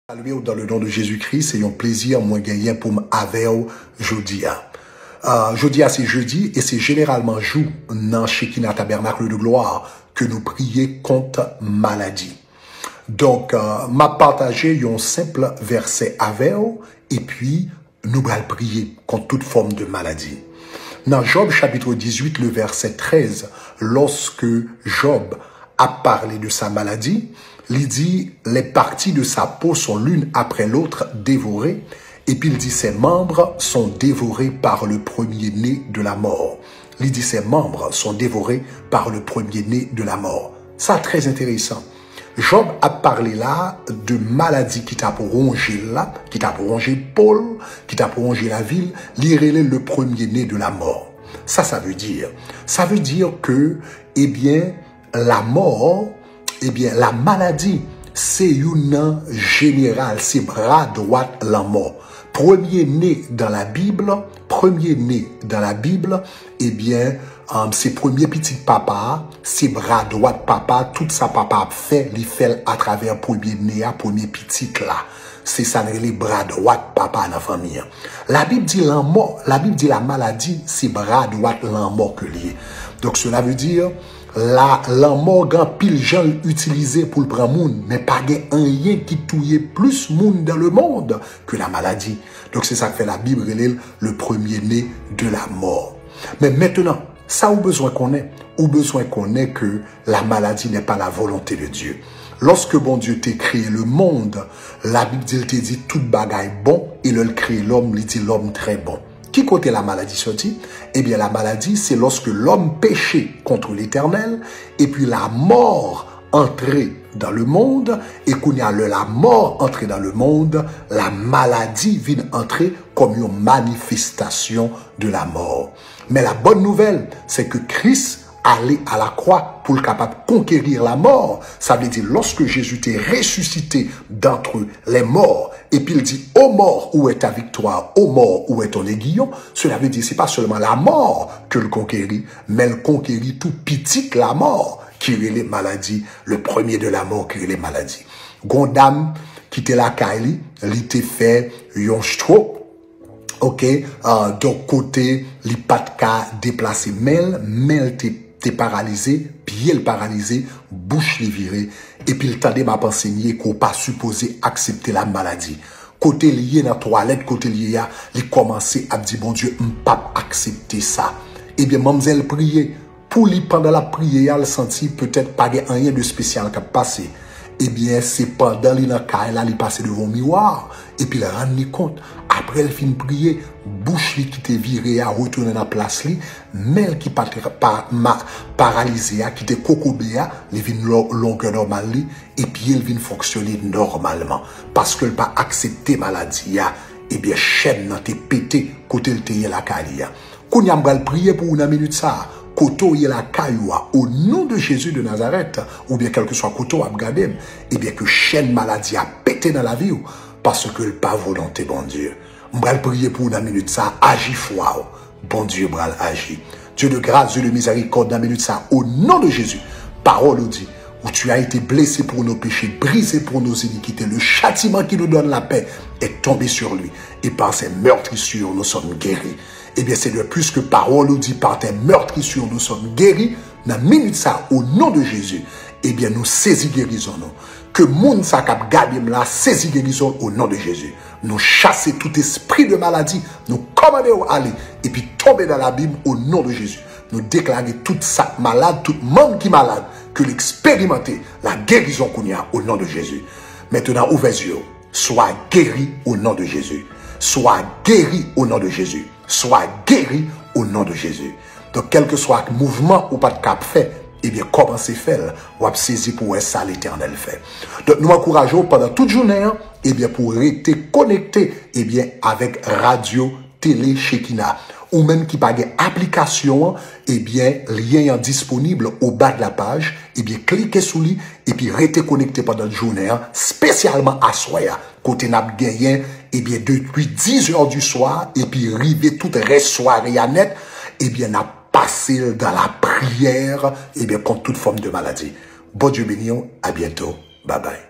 Salut dans le nom de Jésus-Christ, c'est un plaisir moi gagner pour m'avoir jeudi. Jeudi c'est jeudi et c'est généralement jour dans Shekinah Tabernacle de gloire que nous prions contre maladie. Donc m'a partagé un simple verset avec et puis nous allons prier contre toute forme de maladie. Dans Job chapitre 18 le verset 13, lorsque Job a parlé de sa maladie, il dit, les parties de sa peau sont l'une après l'autre dévorées, et puis il dit, ses membres sont dévorés par le premier-né de la mort. Il dit, ses membres sont dévorés par le premier-né de la mort. Ça, très intéressant. Job a parlé là de maladie qui t'a pour ronger là, qui t'a pour ronger Paul, qui t'a pour ronger la ville, l'irélé le premier-né de la mort. Ça veut dire que, eh bien, la mort, eh bien, la maladie, c'est une générale, c'est bras droit la mort. Premier-né dans la Bible, eh bien, c'est premier petit papa, c'est bras droit papa, tout ça papa fait, il fait à travers premier-né, premier petit là. C'est ça les bras droit papa dans la famille. La Bible dit la mort, la Bible dit la maladie, c'est bras droit la mort que lié. Donc cela veut dire la mort grand pile gens utilisé pour le prendre monde, mais pas rien qui touille plus monde dans le monde que la maladie. Donc c'est ça que fait la Bible, le premier-né de la mort. Mais maintenant, ça ou besoin qu'on ait, que la maladie n'est pas la volonté de Dieu. Lorsque bon Dieu t'a créé le monde, la Bible dit tout bagaille bon, et le créé l'homme, il dit l'homme très bon. Qui côté la maladie sortie? Eh bien, la maladie, c'est lorsque l'homme péchait contre l'Éternel, et puis la mort entrait dans le monde, et qu'on y a la mort entrée dans le monde, la maladie vient entrer comme une manifestation de la mort. Mais la bonne nouvelle, c'est que Christ allait à la croix pour le capable de conquérir la mort. Ça veut dire, lorsque Jésus t'est ressuscité d'entre les morts, et puis il dit, ô mort, où est ta victoire? Ô mort, où est ton aiguillon? Cela veut dire, c'est pas seulement la mort que le conquérit, mais le conquérit tout petit la mort, qui est les maladies, le premier de la mort qui est les maladies. Gondam, qui était la Kaili, il était fait un stroke. Ok, donc côté, il pas de cas déplacé, mais t'es paralysé, pied le paralysé, bouche les virée, et puis le temps de m'a enseigné qu'on pas supposé accepter la maladie. Côté lié dans la toilette, côté lié à, il commençait à dire, bon Dieu, pas accepter ça. Eh bien, mademoiselle prier, pour lui pendant la prière, elle sentit peut-être pas rien de spécial qui a passé. Eh bien, c'est pendant il passait devant le miroir, et puis il a rendu compte. Après, elle finit de prier, bouche qui était virée à retourner dans la place, mais qui pas paralysée, qui était cocobéa, il vient longueur normale, et puis elle vient fonctionner normalement. Parce qu'elle n'a pas accepté la maladie, eh bien, chaîne n'a été pété, côté le teye la calia. Quand on a prié pour une minute ça, koto y la cailloua, au nom de Jésus de Nazareth, ou bien quel que soit koto à Gabem, eh bien que chaîne maladie a pété dans la vie, parce que le pas volonté, bon Dieu. M'bral prier pour une minute ça, agis foi, bon Dieu, bral agis. Dieu de grâce, Dieu de miséricorde, dans une minute ça, au nom de Jésus, parole dit, où tu as été blessé pour nos péchés, brisé pour nos iniquités, le châtiment qui nous donne la paix est tombé sur lui, et par ses meurtrissures, nous sommes guéris. Eh bien, c'est de plus que parole nous dit, par tes meurtrissures, nous sommes guéris. Dans minute ça, au nom de Jésus, eh bien, nous saisis guérison, nous. Que moun sa kap gabim la, saisis guérison au nom de Jésus. Nous chasser tout esprit de maladie, nous commander au aller, et puis tomber dans l'abîme au nom de Jésus. Nous déclarer tout ça malade, tout monde qui est malade, que l'expérimenter, la guérison qu'on y a au nom de Jésus. Maintenant, ouvrez les yeux, sois guéri au nom de Jésus. Sois guéri au nom de Jésus. Sois guéri au nom de Jésus. Donc, quel que soit le mouvement ou pas de cap fait, eh bien, commencez à faire, ou à saisir pour ça l'Éternel fait. Donc, nous encourageons pendant toute journée, eh bien, pour rester connecté, eh bien, avec Radio Télé Shekinah. Ou même qui pas application, eh bien, lien disponible au bas de la page, eh bien, cliquez sur lui, et puis restez connecté pendant la journée, spécialement à soya. Côté n'a gagné, eh bien, depuis 10 heures du soir, et puis rivé toute reste soirée à net, eh bien, n'a passé dans la prière, eh bien, contre toute forme de maladie. Bon Dieu béni, à bientôt. Bye bye.